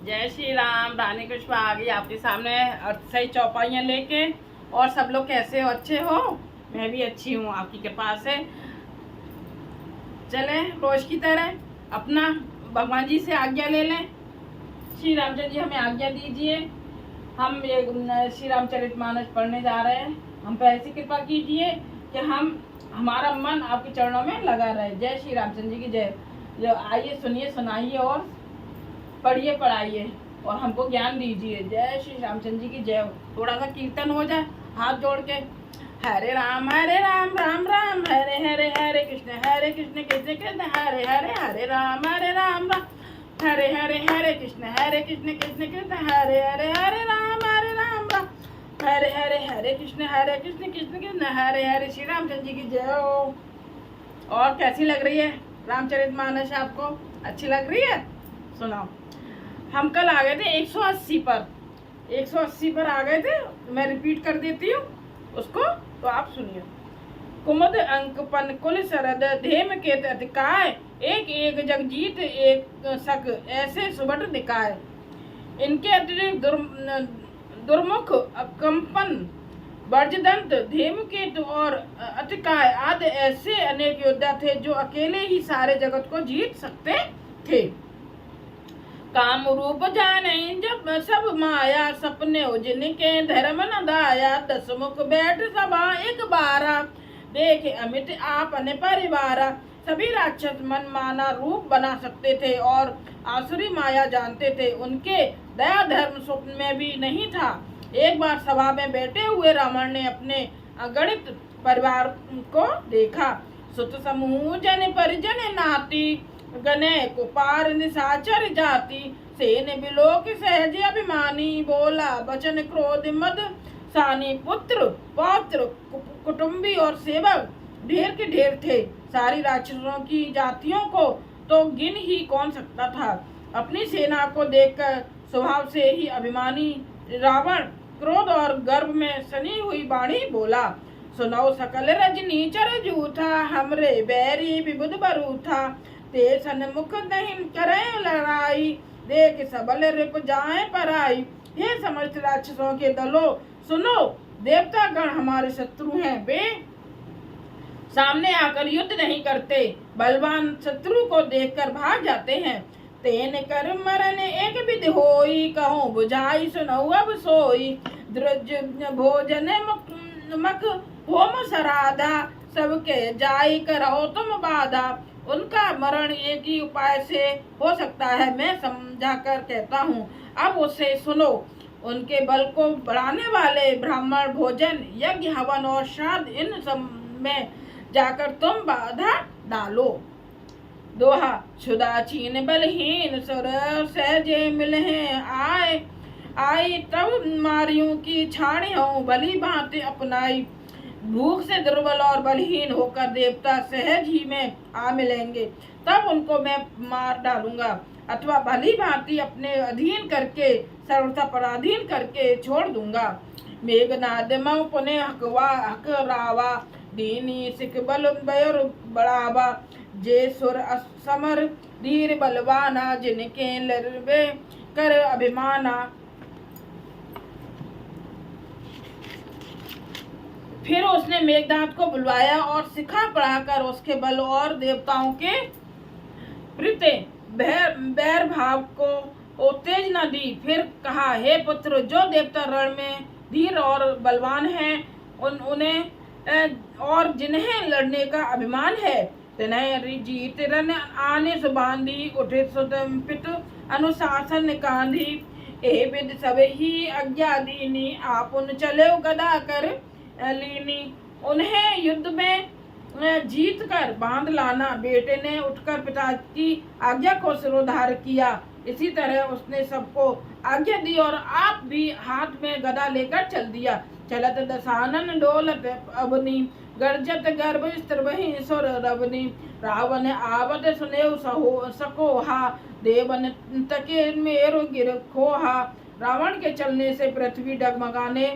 जय श्री राम। रानी पुष्पा आ गई आपके सामने सही चौपाइयाँ लेके। और सब लोग कैसे हो? अच्छे हो? मैं भी अच्छी हूँ, आपकी कृपा से। चलें रोज की तरह अपना भगवान जी से आज्ञा ले लें। श्री रामचंद्र जी हमें आज्ञा दीजिए। हम ये श्री रामचरितमानस पढ़ने जा रहे हैं। हम पे ऐसी कृपा कीजिए कि हमारा मन आपके चरणों में लगा रहे। जय श्री रामचंद्र जी की जय। जो आइए सुनिए, सुनाइए और पढ़िए, पढ़ाइए और हमको ज्ञान दीजिए। जय श्री रामचंद्र जी की जय। थोड़ा सा कीर्तन हो जाए हाथ जोड़ के। हरे राम राम राम हरे हरे, हरे कृष्ण कृष्ण कृष्ण हरे हरे, हरे राम राम हरे हरे, हरे कृष्ण कृष्ण कृष्ण हरे हरे, हरे राम राम हरे हरे, हरे कृष्ण कृष्ण कृष्ण हरे हरे। श्री रामचंद्र जी की जय हो। और कैसी लग रही है रामचरितमानस? आपको अच्छी लग रही है? सुनाओ। हम कल आ गए थे 180 पर। 180 पर आ गए थे। मैं रिपीट कर देती हूँ उसको, तो आप सुनिए। कुमुद अंक पन कुल सरद धेम के अतिकाय, एक एक जगजीत एक सक ऐसे सुबट दिखाए। इनके अतिरिक्त दुर्मुख कंपन वर्जदंत धेमकेतु और अतिकाय आदि ऐसे अनेक योद्धा थे जो अकेले ही सारे जगत को जीत सकते थे। काम रूप जाने जब सब माया, सपने जिनके धर्म न दाया। 10 मुख बैठ सभा एक बारा, देखे अमित आपने परिवारा। सभी राक्षस मन माना रूप बना सकते थे और आसुरी माया जानते थे। उनके दया धर्म स्वप्न में भी नहीं था। एक बार सभा में बैठे हुए रावण ने अपने अगणित परिवार को देखा। सुत समूह जन परिजन नाती, गने कुपार निशाचर जाति। सेन बिलोक सहज अभिमानी, बोला वचन क्रोध मद सानी। पुत्र पौत्र कुटुंबी और सेवक ढेर के ढेर थे। सारी राक्षसों की जातियों को तो गिन ही कौन सकता था। अपनी सेना को देखकर स्वभाव से ही अभिमानी रावण क्रोध और गर्व में सनी हुई वाणी बोला। सुनो सकल रजनी चर जूथा, हमरे बैरी विबुध बरूथा। ते सन्मुख नहीं करे लड़ाई, देख सबल रिप जाए पराई। हे समस्त राक्षसों के दलों सुनो, देवता गण हमारे शत्रु हैं। वे सामने आकर युद्ध नहीं करते, बलवान शत्रु को देखकर भाग जाते हैं। तेन कर मरण एक विधि होई, कहूँ बुझाई सुनो अब सोई। द्रुज भोजन मक होम सराधा, सबके जाई करो तुम बाधा। उनका मरण एक ही उपाय से हो सकता है, मैं समझा कर कहता हूँ, अब उसे सुनो। उनके बल को बढ़ाने वाले ब्राह्मण भोजन यज्ञ हवन और श्राद्ध इन सब में जाकर तुम बाधा डालो। दोहा। क्षुदाचीन बलहीन सुर सहजे मिलहे आए, आई तब मारियों की छाड़ियों भली भांति अपनाई। भूख से दुर्बल और बलहीन होकर देवता सहज ही में आ मिलेंगे, तब उनको मैं मार डालूंगा, अथवा भली भांति अपने अधीन करके सर्वथा पराधीन करके छोड़ दूंगा। मेघनाद मऊ पुने हकवा हकरावा, दीनी सिख बल बयर बढ़ावा। जे सुर समर धीर बलवाना, जिनके लरवे कर अभिमाना। फिर उसने मेघनाद को बुलवाया और सिखा पढ़ाकर उसके बल और देवताओं के प्रति बैर भाव को उत्तेजना दी। फिर कहा, हे पुत्र, जो देवता रण में धीर और बलवान हैं, उन्हें और जिन्हें लड़ने का अभिमान है, तिन्हें जीत रन आने सुबांधी। उठे सुतंपित अनुशासन कांधी, ए विद सब ही आज्ञा दीनी। आप उन चले गदा कर लीनी। उन्हें युद्ध में जीत कर बांध लाना। बेटे ने उठकर पिता की आज्ञा को सिरोधार किया। इसी तरह उसने सबको आज्ञा दी और आप भी हाथ में गदा लेकर चल दिया। चलत दशानन डोलत अवनी, गर्जत गर्भ स्त्रवहि सुर रवनी। रावण आवत सुनेव सकोहा, देवन तके मेरु गिर खोहा। रावण के चलने से पृथ्वी डगमगाने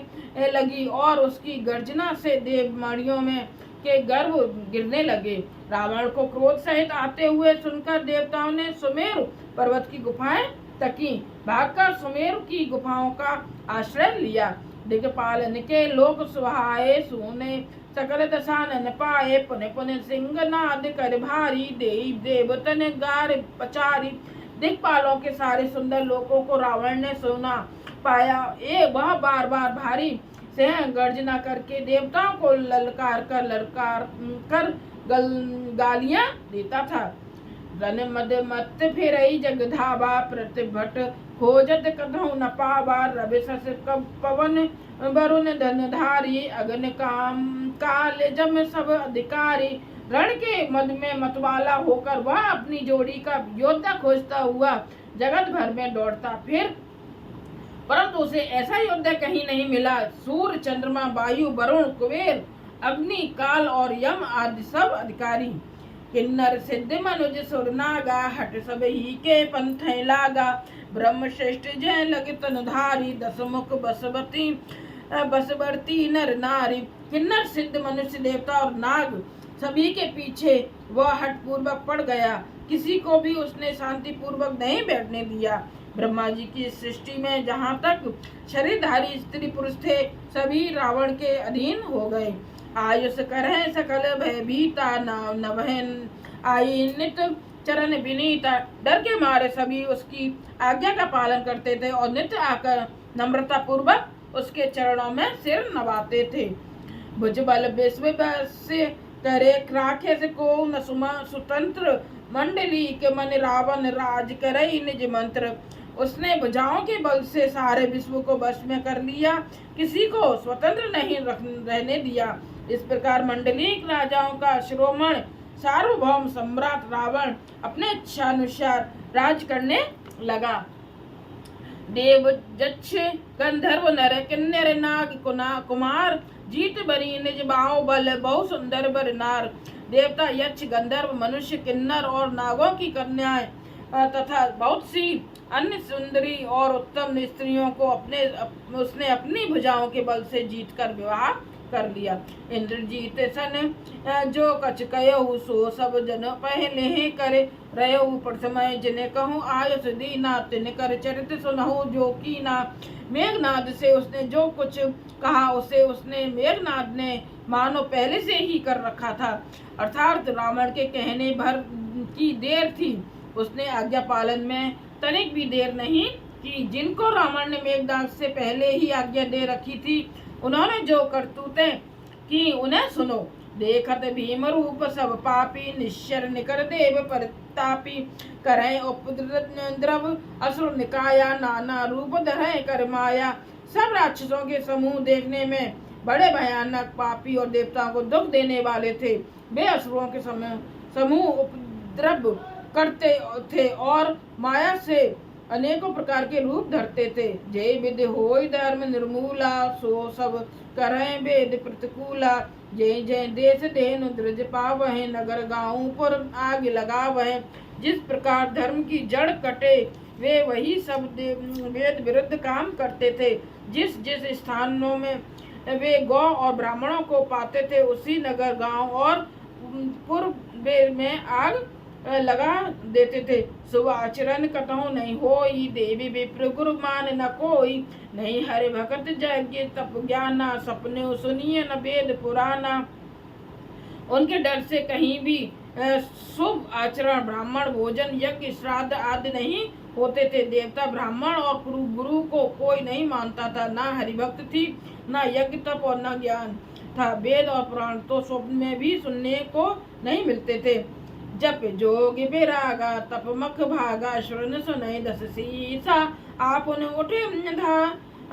लगी और उसकी गर्जना से देवमणियों में के गर्भ गिरने लगे। रावण को क्रोध सहित आते हुए सुनकर देवताओं ने सुमेरु पर्वत की गुफाएं तकी भागकर सुमेरु की गुफाओं का आश्रय लिया। दिक्पाल के लोक सुहाए सुने, सकल दशानन पाए, पुन पुन सिंहनाद कर भारी, देव देवतन गार पचारी। दिक्पालों के सारे सुंदर लोकों को रावण ने सुना पाया। वह बार बार भारी से गर्जना करके देवताओं को ललकार कर गालियां देता था। रन मद मत फिरई जग धावा, प्रतिभट खोजत कधौ न पावा। रवि शश पवन वरुण धनधारी, अगन काम काल जम सब अधिकारी। रण के मद में मतवाला होकर वह अपनी जोड़ी का योद्धा खोजता हुआ जगत भर में दौड़ता फिर, परंतु उसे ऐसा योद्धा कहीं नहीं मिला। सूर्य चंद्रमा वायु वरुण कुबेर अग्नि काल और यम आदि सब अधिकारी। किन्नर सिद्ध मनुज सुर नागा, हट सब ही के पंथ लागा। ब्रह्म श्रेष्ठ जय लग तनुधारी, दस मुख बसवर्ती नर नारी। किन्नर सिद्ध मनुष्य देवता और नाग सभी के पीछे वह हट पूर्वक पड़ गया। किसी को भी उसने शांति पूर्वक नहीं बैठने दिया। ब्रह्मा जी की सृष्टि में जहाँ तक शरीरधारी स्त्री पुरुष थे, सभी रावण के अधीन हो गए। आयुष करह सकल भयभीता, नवहन आई नित चरण विनीता। डर के मारे सभी उसकी आज्ञा का पालन करते थे और नित्य आकर नम्रता पूर्वक उसके चरणों में सिर नवाते थे। भुजबल विश्व करे राखे को न सुतंत्र, मंडली के मन रावण राज करई निज मंत्र। उसने भुजाओं के बल से सारे विश्व को वश में कर लिया, किसी को स्वतंत्र नहीं रहने दिया। इस प्रकार मंडलीक राजाओं का शिरोमण सार्वभौम सम्राट रावण अपने इच्छानुसार राज करने लगा। देव जक्ष गंधर्व नर किन्नर नाग कुमार, जीत बरी निज बाहु बल बहु सुंदर बर नार। देवता यक्ष गंधर्व मनुष्य किन्नर और नागों की कन्याएं तथा बहुत सी अन्य सुंदरी और उत्तम स्त्रियों को उसने अपनी भुजाओं के बल से जीत कर विवाह कर लिया। इंद्रजीत सन जो कछ कयहु, सो सब जन पहले ही करे रहु। प्रथमय जिन्हें कहूँ आयुष दीना, तिन कर चरित सुनहु जो कीना। मेघनाद से उसने जो कुछ कहा उसे उसने मेघनाद ने मानो पहले से ही कर रखा था, अर्थात रावण के कहने भर की देर थी। उसने आज्ञा पालन में तनिक भी देर नहीं की। जिनको रावण ने मेघनाद से पहले ही आज्ञा दे रखी थी, उन्होंने जो करतूतें की उन्हें सुनो। देखत भीम रूप सब पापी, निश्चर निकर देव परतापी। करें उपद्रव असुर निकाया, नाना रूप धरें कर माया। सब राक्षसों के समूह देखने में बड़े भयानक, पापी और देवताओं को दुख देने वाले थे। वे असुरों के समूह उपद्रव करते थे और माया से अनेकों प्रकार के रूप धरते थे। जय विधि होय धर्म निर्मूला, सो सब करें वेद प्रतिकूला। जय जय देश धेनु द्रज पावहें, नगर गाँव पर आग लगावहें। जिस प्रकार धर्म की जड़ कटे, वे वही सब वेद विरुद्ध काम करते थे। जिस जिस स्थानों में वे गौ और ब्राह्मणों को पाते थे, उसी नगर गांव और पूर्व में आग लगा देते थे। शुभ आचरण कतहु नहीं होई, देवी विप्र गुरु मान न कोई। नहीं हरि भगत यज्ञ तप ज्ञाना, सपने सुनिए न वेद पुराना। उनके डर से कहीं भी शुभ आचरण, ब्राह्मण भोजन, यज्ञ श्राद्ध आदि नहीं होते थे। देवता ब्राह्मण और गुरु को कोई नहीं मानता था। ना हरिभक्त थी, ना यज्ञ तप और न ज्ञान था। वेद और पुराण तो स्वप्न में भी सुनने को नहीं मिलते थे। जप जोग विरागा, तप मख भागा, श्रवण सुनई दस सीसा। आप उठे धा,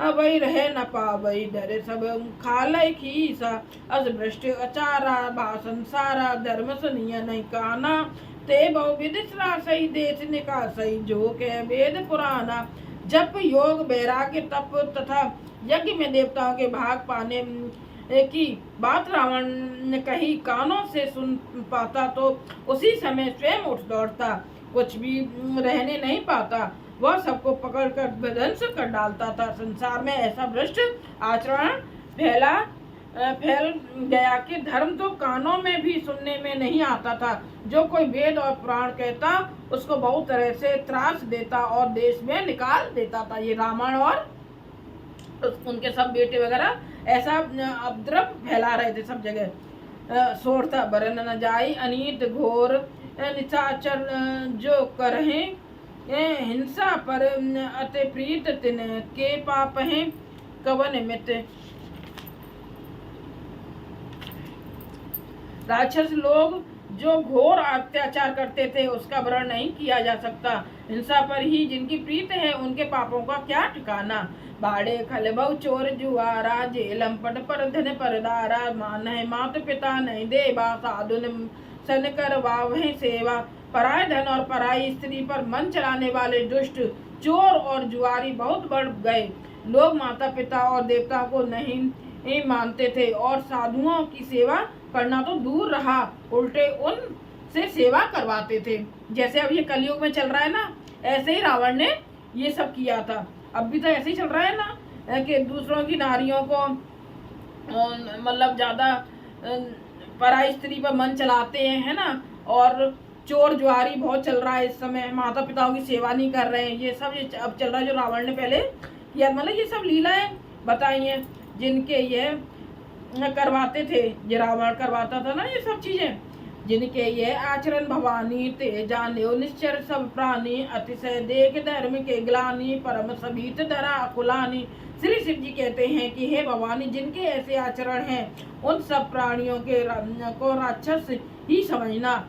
अवै रहे न पावै, डर सब खालय खीसा। अस भ्रष्ट अचारा, भाषण सारा, धर्म सुनिय नहीं काना। ते बहु विदिश्रा सही देश निकासई, जो के वेद पुराना। जप योग वैराग्य तप तथा यज्ञ में देवताओं के भाग पाने की बात रावण ने कही कानों से सुन पाता तो उसी समय स्वयं उठ दौड़ता, कुछ भी रहने नहीं पाता। वह सबको पकड़कर ध्वंस कर डालता था। संसार में ऐसा भ्रष्ट आचरण फैला फैल गया कि धर्म तो कानों में भी सुनने में नहीं आता था। जो कोई वेद और पुराण कहता उसको बहुत तरह से त्रास देता और देश में निकाल देता था। ये रावण और उनके सब बेटे वगैरह ऐसा उपद्रव फैला रहे थे सब जगह। शोर था बरन न जाई अनीत घोर निशाचर जो करहे हिंसा पर अति प्रीत तिन के पाप हैं कवन मित। राक्षस लोग जो घोर अत्याचार करते थे उसका वर्णन नहीं किया जा सकता। हिंसा पर ही जिनकी प्रीत है उनके पापों का क्या ठिकाना। बाड़े खलबऊ चोर जुआरा जेलम पट पर धन परदारा मान है मात पिता नहीं देवा साधुन सन कर वाह सेवा। पराय धन और पराई स्त्री पर मन चलाने वाले दुष्ट चोर और जुआरी बहुत बढ़ गए। लोग माता पिता और देवताओं को नहीं मानते थे और साधुओं की सेवा करना तो दूर रहा, उल्टे उन से सेवा करवाते थे। जैसे अब ये कलयुग में चल रहा है ना, ऐसे ही रावण ने ये सब किया था। अब भी तो ऐसे ही चल रहा है ना कि दूसरों की नारियों को मतलब ज्यादा पराई स्त्री पर मन चलाते हैं, है ना। और चोर जुआरी बहुत चल रहा है इस समय, माता पिताओं की सेवा नहीं कर रहे हैं। ये सब ये अब चल रहा है जो रावण ने पहले किया। मतलब ये सब लीलाएं बताई हैं जिनके ये करवाते थे, ये रावण करवाता था ना ये सब चीजें। जिनके ये आचरण भवानी ते जाने निश्चर सब प्राणी अतिशय देख धर्म के ग्लानी परम सभीत धरा कुलानी। श्री शिव जी कहते हैं कि हे भवानी, जिनके ऐसे आचरण हैं उन सब प्राणियों के को राक्षस ही समझना,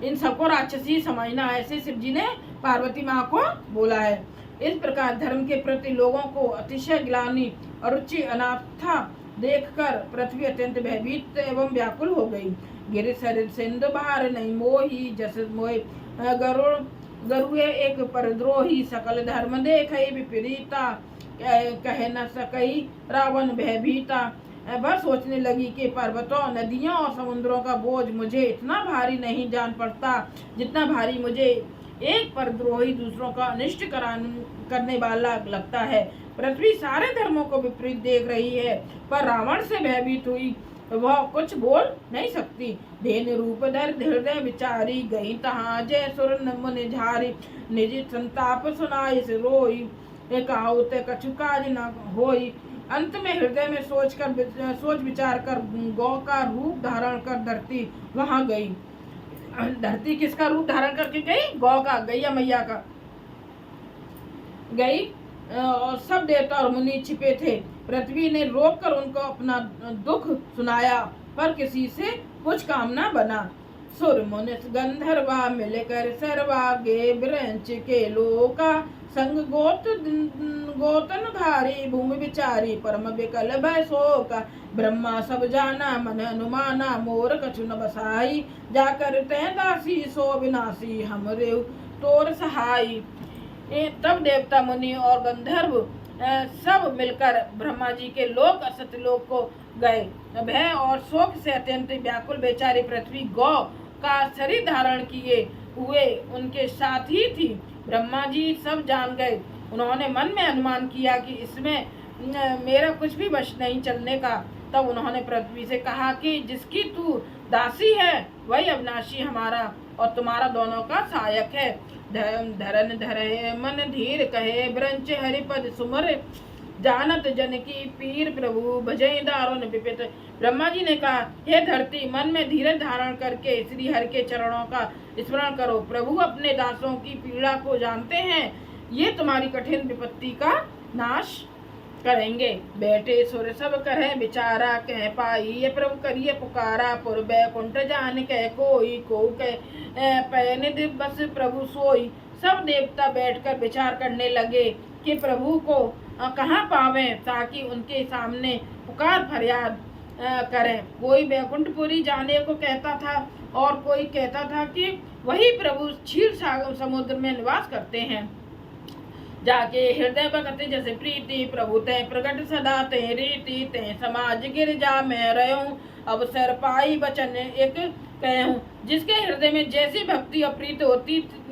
इन सबको राक्षस ही समझना। ऐसे शिव जी ने पार्वती माँ को बोला है। इस प्रकार धर्म के प्रति लोगों को अतिशय ग्लानि और रुचि अनाथा देखकर पृथ्वी अत्यंत भयभीत एवं व्याकुल हो गई। गिर सरित सिंधु बाहर नहीं मोही जस मोहि गरुए एक परद्रोही सकल धर्म देख विपरीता कह न सकई रावण भयभीता। वह सोचने लगी कि पर्वतों नदियों और समुद्रों का बोझ मुझे इतना भारी नहीं जान पड़ता जितना भारी मुझे एक परद्रोही दूसरों का अनिष्ट करने वाला लगता है। पृथ्वी सारे धर्मों को विपरीत देख रही है पर रावण से भयभीत हुई वह कुछ बोल नहीं सकती। धेन रूप धर हृदय विचारी गई तहाँ जय सुर मुनि झारी निज संताप सुनाई से रोई कहाउत कछु काज न होई। अंत में हृदय में सोच विचार कर गौ का रूप धारण कर धरती वहां गई। धरती किसका रूप धारण करके गई? गौ का, गैया मैया का गई। और सब देवता और मुनि छिपे थे। पृथ्वी ने रोक कर उनको अपना दुख सुनाया पर किसी से कुछ काम न बना। सुर मुनि गंधर्वा मिलकर सर्वा गे ब्रंच के लोका संग गोतन धारी भूमि विचारी परम विकल भय शोका। ब्रह्मा सब जाना मन अनुमाना मोर कछु न बसाई जाकर तै दासी सो विनाशी हमरे तोर सहाई। तब देवता मुनि और गंधर्व सब मिलकर ब्रह्मा जी के लोक असत लोक को गए। भय और शोक से अत्यंत व्याकुल बेचारी पृथ्वी गौ का शरीर धारण किए हुए उनके साथ ही थी। ब्रह्मा जी सब जान गए। उन्होंने मन में अनुमान किया कि इसमें मेरा कुछ भी वश नहीं चलने का। तब उन्होंने पृथ्वी से कहा कि जिसकी तू दासी है वही अविनाशी हमारा और तुम्हारा दोनों का सहायक है। धरन धरे मन धीर कहे ब्रंच हरिपद सुमर जानत जन की पीर प्रभु भजई दारुण विपित। ब्रह्मा जी ने कहा, हे धरती, मन में धीरज धारण करके श्री हरि के चरणों का स्मरण करो। प्रभु अपने दासों की पीड़ा को जानते हैं, ये तुम्हारी कठिन विपत्ति का नाश करेंगे। बैठे सुर सब करे विचारा कह पाई ये प्रभु करिए पुकारा पुर बैकुंठ जान कह कोई को कह पैनिधि बस प्रभु सोई। सब देवता बैठकर विचार करने लगे कि प्रभु को कहाँ पावे ताकि उनके सामने पुकार फरियाद करें। कोई बैकुंठपुरी जाने को कहता था और कोई कहता था कि वही प्रभु क्षीर सागर समुद्र में निवास करते हैं। जाके हृदय भगत जैसे प्रीति प्रभु तय प्रकट सदा ते रीति ते समाज गिरजा में रहूं अवसर पाई वचन एक कहूं। जिसके हृदय में जैसी भक्ति और प्रीति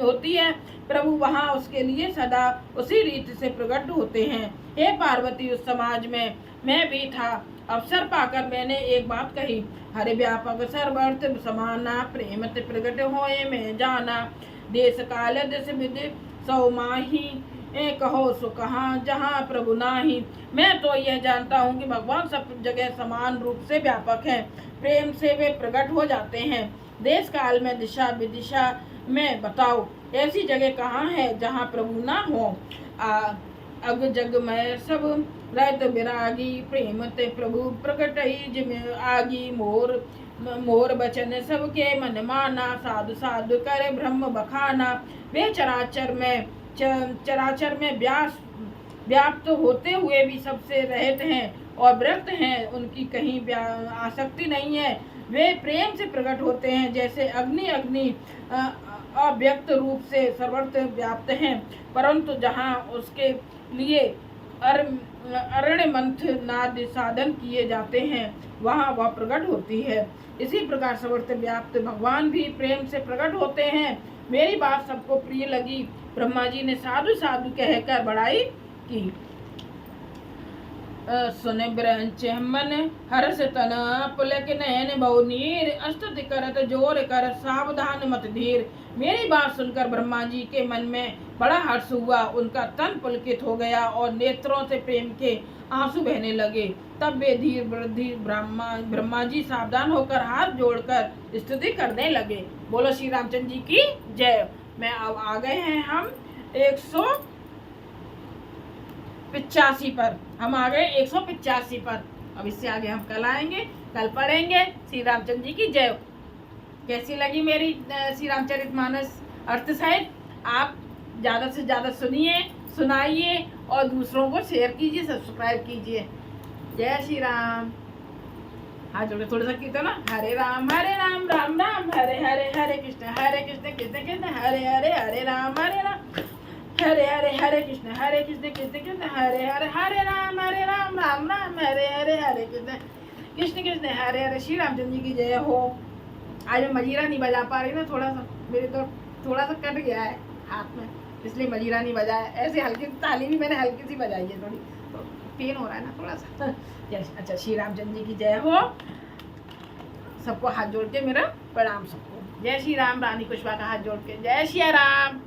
होती है प्रभु वहाँ उसके लिए सदा उसी रीति से प्रकट होते हैं। हे पार्वती, उस समाज में मैं भी था अवसर पाकर मैंने एक बात कही, हरे व्यापक सर्वर्थ समाना प्रेम ते प्रगट होए में जाना, देश काल दिश विधि सौ माही कहो सो कहाँ जहाँ प्रभु नाही। मैं तो यह जानता हूँ कि भगवान सब जगह समान रूप से व्यापक हैं, प्रेम से वे प्रकट हो जाते हैं। देश काल में दिशा विदिशा में बताओ ऐसी जगह कहाँ है जहाँ प्रभु ना हो। अग जग में सब रहत विरागी, प्रेम ते प्रभु प्रकट ही जिम आगी। मोर मोर बचन सबके मन माना, साधु साधु करे ब्रह्म बखाना। वे चराचर में व्याप्त होते हुए भी सबसे रहते हैं और व्रत हैं, उनकी कहीं आसक्ति नहीं है। वे प्रेम से प्रकट होते हैं, जैसे अग्नि अव्यक्त रूप से सर्वत्र व्याप्त हैं, परंतु जहाँ उसके लिए अरण्य मंथनाद साधन किए जाते हैं वहाँ वह प्रकट होती है। इसी प्रकार सर्वत्र व्याप्त भगवान भी प्रेम से प्रकट होते हैं। मेरी बात सबको प्रिय लगी। ब्रह्मा जी ने साधु साधु कहकर बड़ाई की। सुन ब्रंच मन हर्ष तन पुलक नयन बहु नीर, स्तुति करत जोर कर सावधान मत धीर। मेरी बात सुनकर ब्रह्मा जी के मन में बड़ा हर्ष हुआ, उनका तन पुलकित हो गया और नेत्रों से प्रेम के आंसू बहने लगे। तब वे धीर ब्रह्मा जी सावधान होकर हाथ जोड़कर स्तुति करने लगे। बोलो श्री रामचंद्र जी की जय। मैं अब आ गए हैं हम 185 पर, हम आ गए 185 पर। अब इससे आगे हम कल आएंगे, कल पढ़ेंगे। श्री रामचंद्र जी की जय। कैसी लगी मेरी श्री रामचरितमानस अर्थ साहिब? आप ज़्यादा से ज़्यादा सुनिए, सुनाइए और दूसरों को शेयर कीजिए, सब्सक्राइब कीजिए। जय श्री राम। हाँ जोड़े थोड़ा सा कीर्तन ना, हरे राम राम राम हरे हरे, हरे कृष्ण कृष्ण कृष्ण हरे हरे, हरे राम हरे हरे कृष्ण कृष्ण कृष्ण हरे हरे राम राम राम हरे हरे कृष्ण कृष्ण हरे हरे। श्री रामचंद्र जी की जय हो। आज मैं मजीरा नहीं बजा पा रही ना, थोड़ा सा मेरे तो थोड़ा सा कट गया है हाथ में, इसलिए मजीरा नहीं बजाया। ऐसे हल्की ताली भी मैंने हल्की सी बजाई है, थोड़ी तो पेन हो रहा है ना थोड़ा सा। अच्छा, श्री रामचंद्र जी की जय हो। सबको हाथ जोड़ के मेरा प्रणाम सबको। जय श्री राम। रानी कुशवा का हाथ जोड़ के जय श्री राम।